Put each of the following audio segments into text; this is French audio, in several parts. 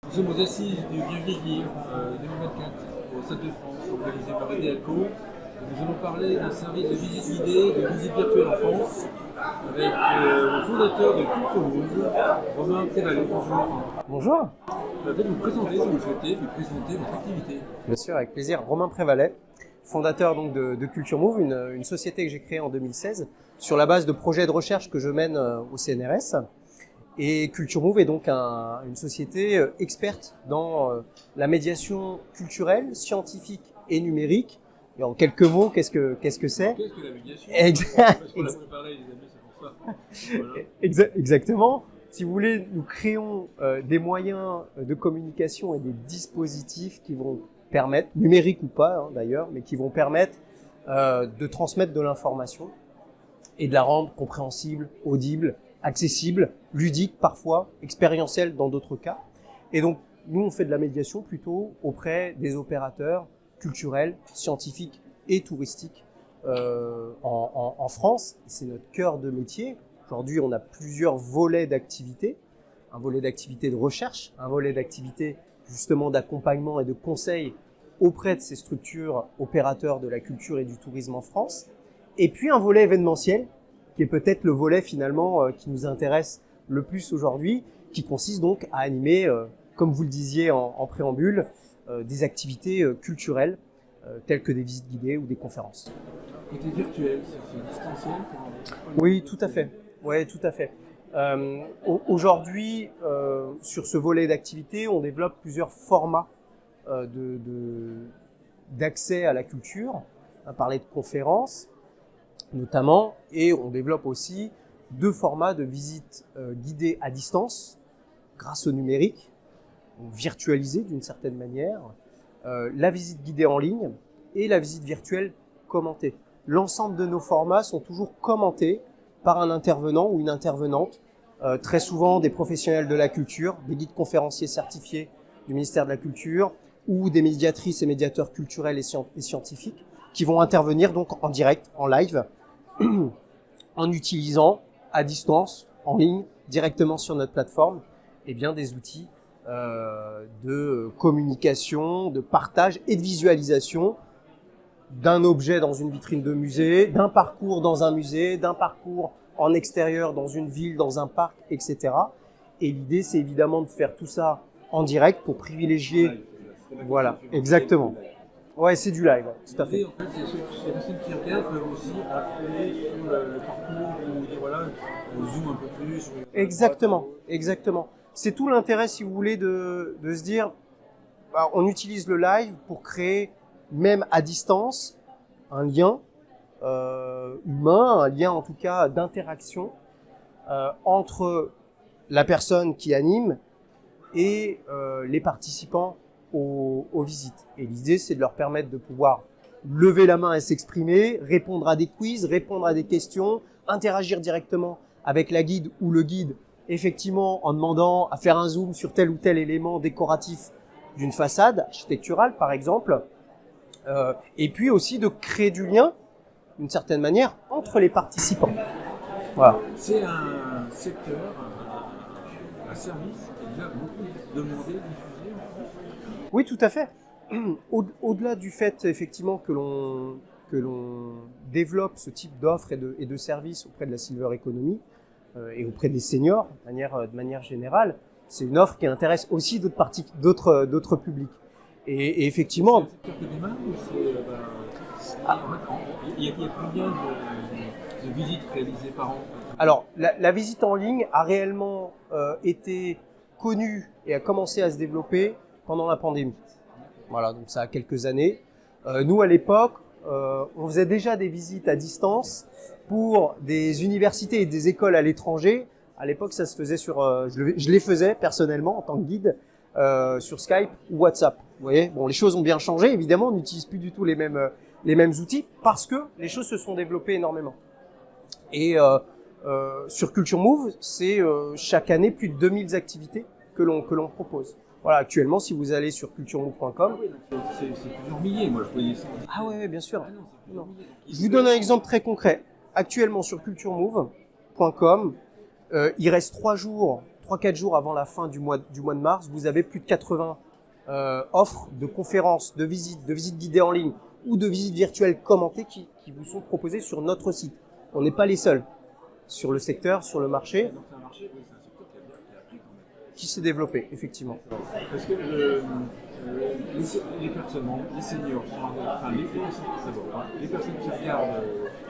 Nous sommes aux assises du Bien Vieillir 2024 au Stade de France, organisé par EDELCO. Nous allons parler d'un service de visite guidée, de visite virtuelle en France, avec le fondateur de Culture Move, Romain Prévalet. Bonjour. Bonjour. Peut-être vous présenter, si vous le souhaitez, vous présenter votre activité. Bien sûr, avec plaisir. Romain Prévalet, fondateur donc de Culture Move, une société que j'ai créée en 2016 sur la base de projets de recherche que je mène au CNRS. Et Culture Move est donc une société experte dans la médiation culturelle, scientifique et numérique. Et en quelques mots, qu'est-ce que c'est? Qu'est-ce que la médiation? Exact. Parce qu'on l'a préparé, les amis, c'est pour ça. Voilà. Exactement. Si vous voulez, nous créons des moyens de communication et des dispositifs qui vont permettre, numériques ou pas d'ailleurs, mais qui vont permettre de transmettre de l'information et de la rendre compréhensible, audible, accessible, ludique parfois, expérientielle dans d'autres cas. Et donc, nous, on fait de la médiation plutôt auprès des opérateurs culturels, scientifiques et touristiques en France. C'est notre cœur de métier. Aujourd'hui, on a plusieurs volets d'activité. Un volet d'activité de recherche, un volet d'activité justement d'accompagnement et de conseil auprès de ces structures opérateurs de la culture et du tourisme en France. Et puis un volet événementiel, qui est peut-être le volet finalement qui nous intéresse le plus aujourd'hui, qui consiste donc à animer, comme vous le disiez en préambule, des activités culturelles telles que des visites guidées ou des conférences. Côté virtuel, c'est distanciel? Oui, tout à fait. Oui, tout à fait. Aujourd'hui, sur ce volet d'activité, on développe plusieurs formats d'accès à la culture. On a parlé de conférences, notamment, et on développe aussi 2 formats de visites guidées à distance, grâce au numérique, donc virtualisée d'une certaine manière, la visite guidée en ligne et la visite virtuelle commentée. L'ensemble de nos formats sont toujours commentés par un intervenant ou une intervenante, très souvent des professionnels de la culture, des guides conférenciers certifiés du ministère de la Culture ou des médiatrices et médiateurs culturels et scientifiques qui vont intervenir donc en direct, en live, en utilisant à distance, en ligne, directement sur notre plateforme, des outils de communication, de partage et de visualisation d'un objet dans une vitrine de musée, d'un parcours dans un musée, d'un parcours en extérieur dans une ville, dans un parc, etc. Et l'idée, c'est évidemment de faire tout ça en direct pour privilégier... Voilà, exactement. Ouais, c'est du live, tout à fait. En fait, les personnes qui regardent peuvent aussi appuyer sur le parcours ou dire voilà, on zoome un peu plus. Exactement, exactement. C'est tout l'intérêt, si vous voulez, de se dire, on utilise le live pour créer, même à distance, un lien humain, un lien en tout cas d'interaction entre la personne qui anime et les participants aux visites. Et l'idée, c'est de leur permettre de pouvoir lever la main et s'exprimer, répondre à des quiz, répondre à des questions, interagir directement avec la guide ou le guide, effectivement en demandant à faire un zoom sur tel ou tel élément décoratif d'une façade architecturale, par exemple, et puis aussi de créer du lien, d'une certaine manière, entre les participants. Voilà. C'est un secteur, un service qui est déjà beaucoup demandé, diffusé en France. Oui, tout à fait. Au-delà du fait, effectivement, que l'on développe ce type d'offres et de services auprès de la silver economy et auprès des seniors, de manière générale, c'est une offre qui intéresse aussi d'autres publics. Et effectivement... C'est le secteur qui démarre ou il y a combien de visites réalisées par an? Alors, la visite en ligne a réellement été connue et a commencé à se développer pendant la pandémie. Voilà, donc ça a quelques années. Nous, à l'époque, on faisait déjà des visites à distance pour des universités et des écoles à l'étranger. À l'époque, ça se faisait je les faisais personnellement en tant que guide sur Skype ou WhatsApp. Vous voyez, bon, les choses ont bien changé. Évidemment, on n'utilise plus du tout les mêmes outils parce que les choses se sont développées énormément. Et sur Culture Move, c'est chaque année plus de 2000 activités que l'on propose. Voilà, actuellement, si vous allez sur culturemove.com... C'est plusieurs milliers, moi je voyais ça. Ah ouais, bien sûr. Ah non, c'est plusieurs milliers. Je vous donne un exemple très concret. Actuellement, sur culturemove.com, il reste 3 3-4 jours avant la fin du mois de mars, vous avez plus de 80 offres de conférences, de visites guidées en ligne ou de visites virtuelles commentées qui vous sont proposées sur notre site. On n'est pas les seuls sur le secteur, sur le marché. Donc c'est un marché, oui, c'est un secteur qui a pris quand même. Qui s'est développé, effectivement. Parce que les personnes, les seniors, enfin les personnes d'abord, hein, les personnes qui regardent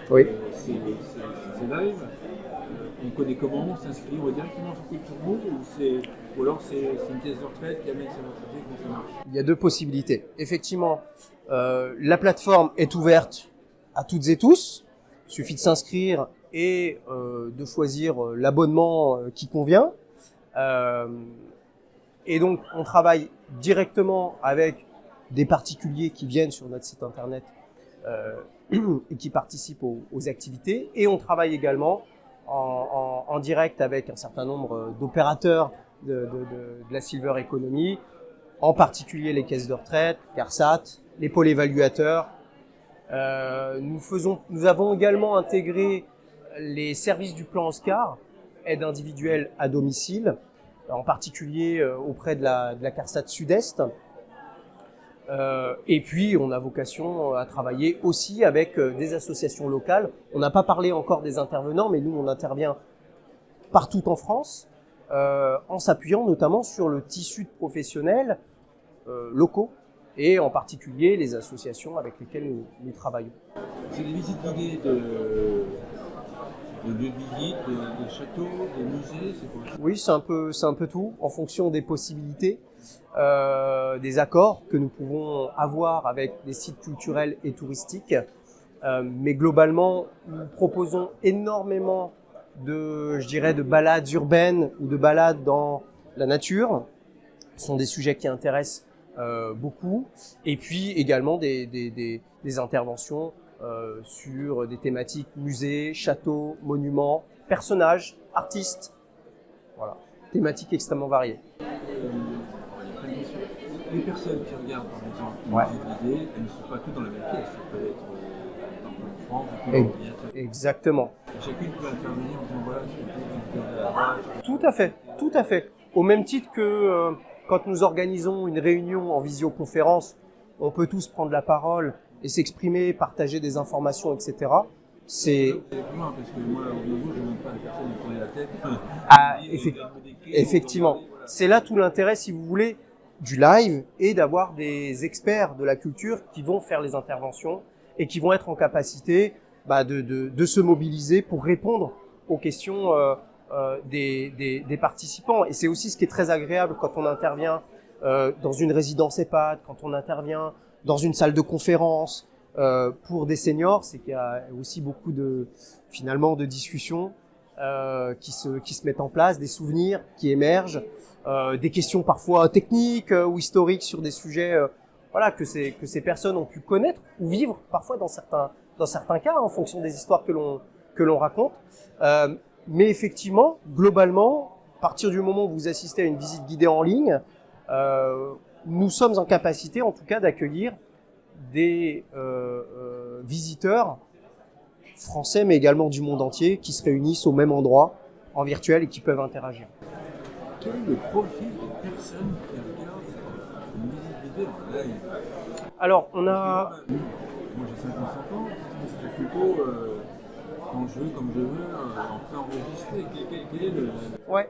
Oui. ces lives, on connaît comment, on s'inscrit, on va directement sur Culture Move ou alors c'est une caisse de retraite qui amène sa retraite, comment ça marche? Il y a deux possibilités. Effectivement, la plateforme est ouverte à toutes et tous. Il suffit de s'inscrire et de choisir l'abonnement qui convient. Et donc, on travaille directement avec des particuliers qui viennent sur notre site internet et qui participent aux activités. Et on travaille également en direct avec un certain nombre d'opérateurs de la Silver Economy, en particulier les caisses de retraite, CARSAT, les pôles évaluateurs. Nous avons également intégré les services du plan Oscar, aide individuelle à domicile, en particulier auprès de la CARSAT Sud-Est. Et puis, on a vocation à travailler aussi avec des associations locales. On n'a pas parlé encore des intervenants, mais nous, on intervient partout en France, en s'appuyant notamment sur le tissu de professionnels locaux et en particulier les associations avec lesquelles nous travaillons. C'est des visites guidées de lieux de visite, de châteaux, de musées, c'est quoi? Oui, c'est un peu tout, en fonction des possibilités, des accords que nous pouvons avoir avec des sites culturels et touristiques. Mais globalement, nous proposons énormément de balades urbaines ou de balades dans la nature. Ce sont des sujets qui intéressent beaucoup. Et puis également des interventions sur des thématiques musées, châteaux, monuments, personnages, artistes. Voilà, thématiques extrêmement variées. Les personnes qui regardent par exemple une visite guidée, elles ne sont pas toutes dans la même pièce. Ça peut être partout en France, Exactement. chacune peut intervenir en disant voilà, je peux à droite. Tout à fait. Au même titre que quand nous organisons une réunion en visioconférence, on peut tous prendre la parole et s'exprimer, partager des informations, etc. C'est plus loin, parce que moi, au niveau, je ne demande pas à la personne de tourner la tête. Effectivement. C'est là tout l'intérêt, si vous voulez, du live et d'avoir des experts de la culture qui vont faire les interventions et qui vont être en capacité de se mobiliser pour répondre aux questions des participants. Et c'est aussi ce qui est très agréable quand on intervient dans une résidence EHPAD, quand on intervient dans une salle de conférence pour des seniors, c'est qu'il y a aussi beaucoup de discussions qui se mettent en place, des souvenirs qui émergent, des questions parfois techniques ou historiques sur des sujets que ces personnes ont pu connaître ou vivre parfois dans certains cas en fonction des histoires que l'on raconte. Mais effectivement, globalement, à partir du moment où vous assistez à une visite guidée en ligne, nous sommes en capacité, en tout cas, d'accueillir des visiteurs français, mais également du monde entier, qui se réunissent au même endroit, en virtuel, et qui peuvent interagir. Quel est le profil des personnes qui regardent une visite guidée en live? Alors, on a... Moi, j'ai 55 ans, c'est plutôt quand je veux, comme je veux, en préenregistré. Quel est le... Ouais,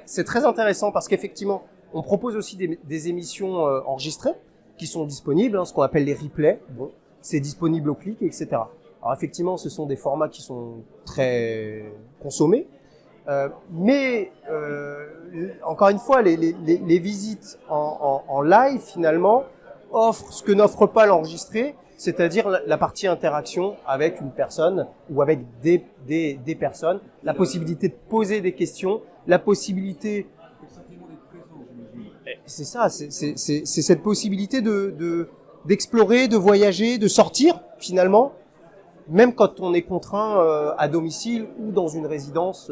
c'est très intéressant parce qu'effectivement, on propose aussi des émissions enregistrées qui sont disponibles, ce qu'on appelle les replays. Bon, c'est disponible au clic, etc. Alors effectivement, ce sont des formats qui sont très consommés. Mais encore une fois, les visites en live, finalement, offrent ce que n'offre pas l'enregistré, c'est-à-dire la partie interaction avec une personne ou avec des personnes, la possibilité de poser des questions, la possibilité... C'est ça, c'est cette possibilité d'explorer, de voyager, de sortir finalement, même quand on est contraint à domicile ou dans une résidence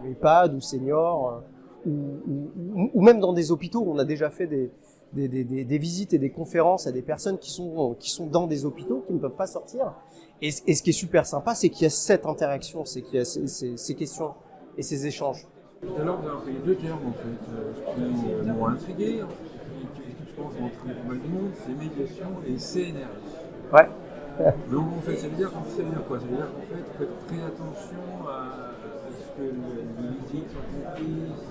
EHPAD ou senior ou même dans des hôpitaux. On a déjà fait des visites et des conférences à des personnes qui sont dans des hôpitaux, qui ne peuvent pas sortir. Et ce qui est super sympa, c'est qu'il y a cette interaction, c'est qu'il y a ces questions et ces échanges. Tout à l'heure, vous avez employé deux termes en fait, qui m'ont intrigué, qui je pense vont intriguer pas mal de monde, c'est médiation et CNRS. Ouais. Donc en fait, ça veut dire quoi? Ça veut dire qu'en fait, vous faites très attention à ce que les visites soient comprises,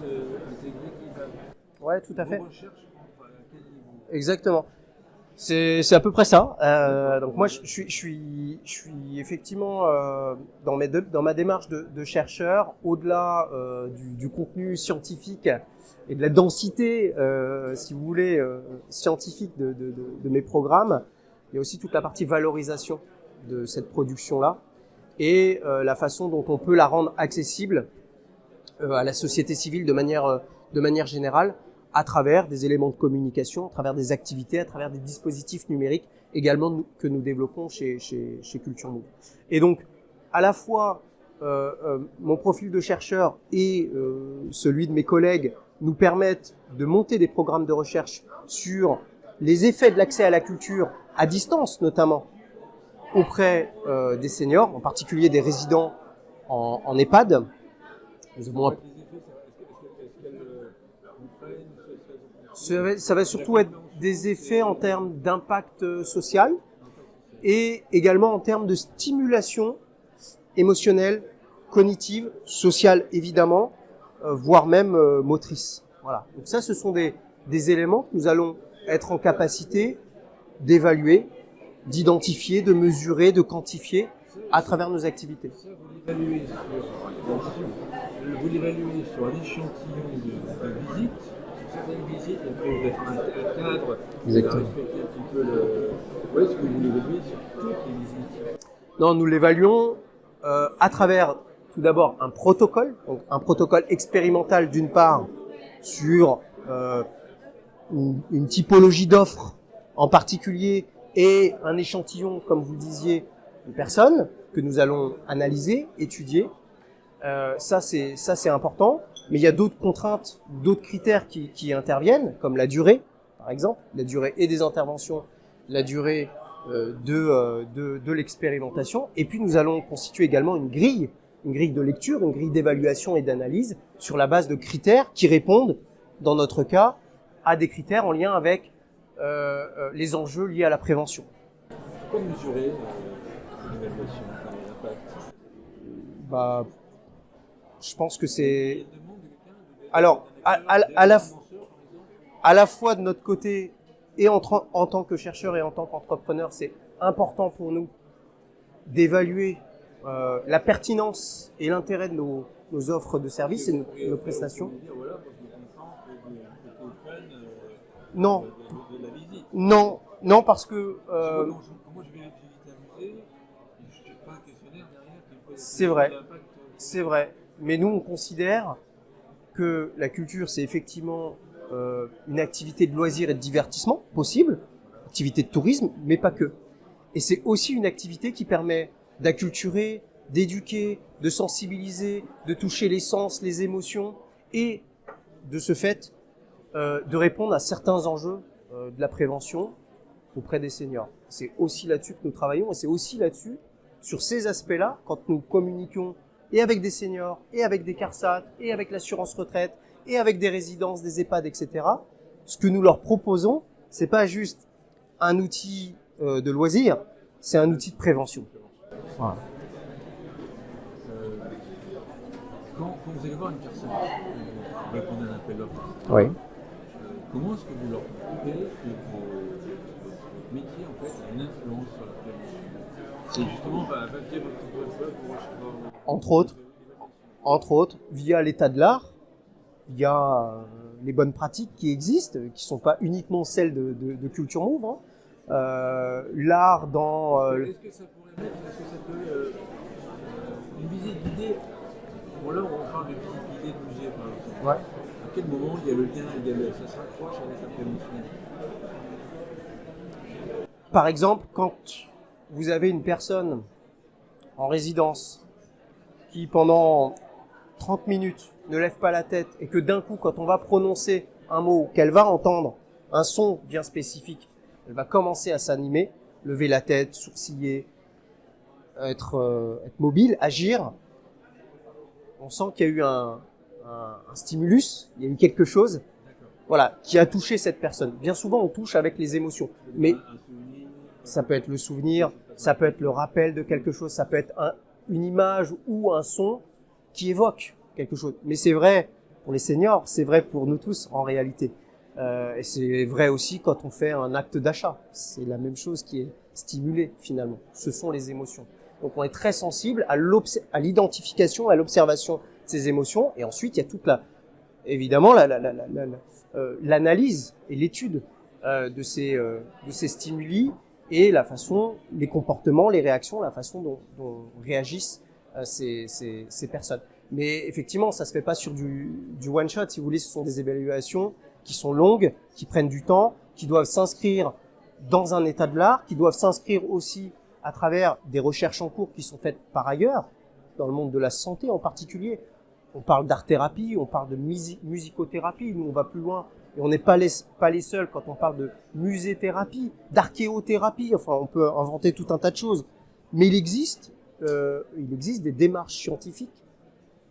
intégrées, qui va. Ouais, tout à fait. Vos recherches, à quel niveau? Exactement. C'est à peu près ça. Donc moi, je suis effectivement dans ma démarche de chercheur, au-delà du contenu scientifique et de la densité, si vous voulez, scientifique de mes programmes, il y a aussi toute la partie valorisation de cette production-là et la façon dont on peut la rendre accessible à la société civile de manière générale, à travers des éléments de communication, à travers des activités, à travers des dispositifs numériques également que nous développons chez Culture Move. Et donc, à la fois, mon profil de chercheur et celui de mes collègues nous permettent de monter des programmes de recherche sur les effets de l'accès à la culture à distance, notamment auprès des seniors, en particulier des résidents en EHPAD. Nous avons ça va surtout être des effets en termes d'impact social et également en termes de stimulation émotionnelle, cognitive, sociale évidemment, voire même motrice. Voilà. Donc ça, ce sont des éléments que nous allons être en capacité d'évaluer, d'identifier, de mesurer, de quantifier à travers nos activités. Ça, vous l'évaluez sur un échantillon de visites. Certaines visites, après vous êtes un cadre, vous avez respecté un petit peu le. Est-ce que vous l'évaluez sur toutes les visites? Non, nous l'évaluons à travers tout d'abord un protocole, donc un protocole expérimental d'une part sur une typologie d'offres en particulier et un échantillon, comme vous le disiez, de personnes que nous allons analyser, étudier. Ça c'est important. Mais il y a d'autres contraintes, d'autres critères qui interviennent, comme la durée, par exemple, la durée et des interventions, la durée de l'expérimentation. Et puis nous allons constituer également une grille de lecture, une grille d'évaluation et d'analyse sur la base de critères qui répondent, dans notre cas, à des critères en lien avec les enjeux liés à la prévention. Comment mesurer l'évaluation, l'impact? Je pense que c'est... Alors, à la fois de notre côté et en tant que chercheur et en tant qu'entrepreneur, c'est important pour nous d'évaluer la pertinence et l'intérêt de nos offres de services et de nos prestations. Non, non, parce que c'est vrai. Mais nous, on considère que la culture, c'est effectivement une activité de loisir et de divertissement possible, activité de tourisme, mais pas que. Et c'est aussi une activité qui permet d'acculturer, d'éduquer, de sensibiliser, de toucher les sens, les émotions, et de ce fait, de répondre à certains enjeux de la prévention auprès des seniors. C'est aussi là-dessus que nous travaillons, et c'est aussi là-dessus, sur ces aspects-là, quand nous communiquons et avec des seniors, et avec des CARSAT, et avec l'assurance retraite, et avec des résidences, des EHPAD, etc. Ce que nous leur proposons, c'est pas juste un outil de loisir, c'est un outil de prévention. Voilà. Quand vous allez voir une personne, vous répondez à un appel d'offres. Oui. Comment est-ce que vous leur prouvez que votre métier en fait a une influence sur la prévention? C'est justement via votre web entre autres, via l'état de l'art, via les bonnes pratiques qui existent, qui sont pas uniquement celles de Culture Move. Hein. L'art dans... Est-ce que ça peut une visite guidée? Bon là on parle de visite guidée de musée par exemple. Ouais. À quel moment il y a le lien, ça se raccroche avec la prévention? Par exemple, quand vous avez une personne en résidence qui pendant 30 minutes ne lève pas la tête et que d'un coup, quand on va prononcer un mot, qu'elle va entendre un son bien spécifique, elle va commencer à s'animer, lever la tête, sourciller, être mobile, agir. On sent qu'il y a eu un un stimulus, il y a eu quelque chose, voilà, qui a touché cette personne. Bien souvent, on touche avec les émotions, mais ça peut être le souvenir, ça peut être le rappel de quelque chose, ça peut être une image ou un son qui évoque quelque chose. Mais c'est vrai pour les seniors, c'est vrai pour nous tous en réalité. Et c'est vrai aussi quand on fait un acte d'achat. C'est la même chose qui est stimulée finalement. Ce sont les émotions. Donc on est très sensible à l'identification, à l'observation de ces émotions. Et ensuite, il y a toute évidemment l'analyse et l'étude de ces stimuli et la façon, les comportements, les réactions, la façon dont réagissent ces personnes. Mais effectivement, ça se fait pas sur du one shot. Si vous voulez, ce sont des évaluations qui sont longues, qui prennent du temps, qui doivent s'inscrire dans un état de l'art, qui doivent s'inscrire aussi à travers des recherches en cours qui sont faites par ailleurs, dans le monde de la santé en particulier. On parle d'art-thérapie, on parle de musicothérapie, nous on va plus loin. Et on n'est pas les seuls quand on parle de muséthérapie, d'archéothérapie, enfin on peut inventer tout un tas de choses. Mais il existe des démarches scientifiques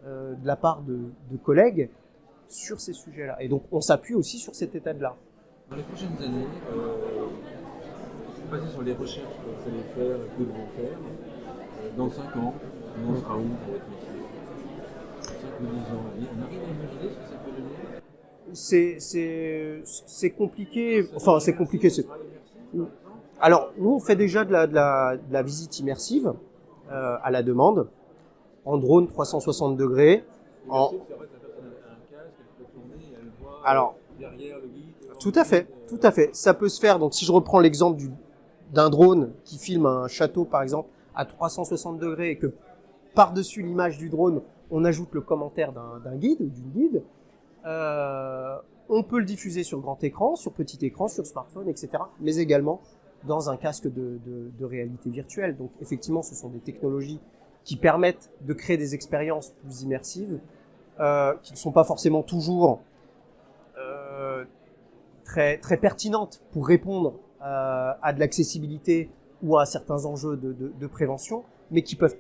de la part de collègues sur ces sujets-là. Et donc on s'appuie aussi sur cet état de l'art. Dans les prochaines années, basé sur les recherches que vous allez faire, que vous allez faire, dans 5 ans, on en sera où pour votre métier? 5 ou 10 ans, on arrive à imaginer ce que ça peut donner? C'est compliqué, enfin c'est compliqué. Alors nous on fait déjà de la visite immersive à la demande, en drone 360 degrés. Alors, tout à fait. Ça peut se faire. Donc, si je reprends l'exemple d'un drone qui filme un château, par exemple, à 360 degrés et que par-dessus l'image du drone, on ajoute le commentaire d'un guide ou d'une guide, on peut le diffuser sur grand écran, sur petit écran, sur smartphone, etc. Mais également dans un casque de réalité virtuelle. Donc, effectivement, ce sont des technologies qui permettent de créer des expériences plus immersives, qui ne sont pas forcément toujours très pertinentes pour répondre à de l'accessibilité ou à certains enjeux de prévention, mais qui peuvent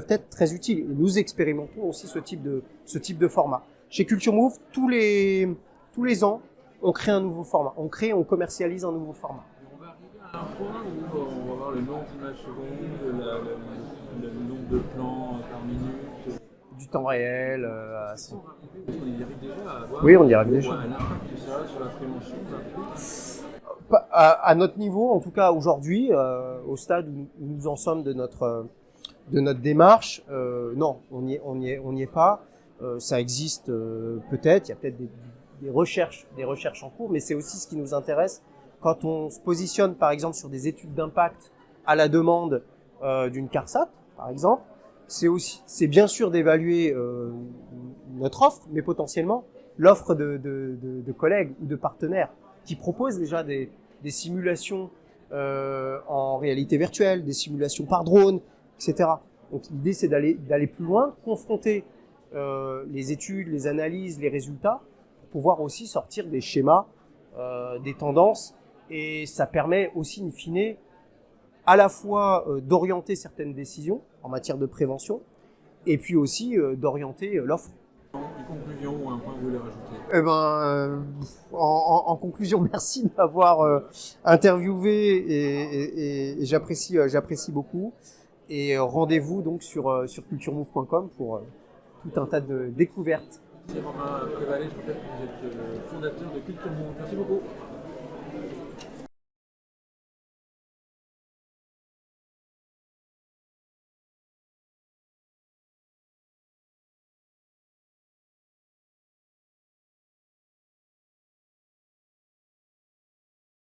être très utiles. Et nous expérimentons aussi ce type de format. Chez Culture Move, tous les ans, on crée un nouveau format. On commercialise un nouveau format. On va arriver à un point où on va avoir le nombre d'images secondes, le nombre de plans par minute. Du temps réel. On y arrive déjà à avoir oui, on y arrive déjà. L'impact que ça a sur la prévention. À notre niveau, en tout cas aujourd'hui, au stade où nous en sommes de notre démarche, non, on n'y est pas. Ça existe peut-être, il y a peut-être des recherches en cours, mais c'est aussi ce qui nous intéresse quand on se positionne par exemple sur des études d'impact à la demande d'une CARSAT, par exemple. C'est bien sûr d'évaluer notre offre, mais potentiellement l'offre de collègues ou de partenaires qui proposent déjà des simulations en réalité virtuelle, des simulations par drone, etc. Donc l'idée c'est d'aller plus loin, confronter les études, les analyses, les résultats, pour pouvoir aussi sortir des schémas, des tendances, et ça permet aussi in fine à la fois d'orienter certaines décisions en matière de prévention, et puis aussi d'orienter l'offre. Une conclusion ou un point que vous voulez rajouter? En conclusion, merci de m'avoir interviewé et j'apprécie beaucoup. Et rendez-vous donc sur culturemove.com pour tout un tas de découvertes. C'est Romain Prévalet, je rappelle que vous êtes le fondateur de Culture Move. Merci beaucoup.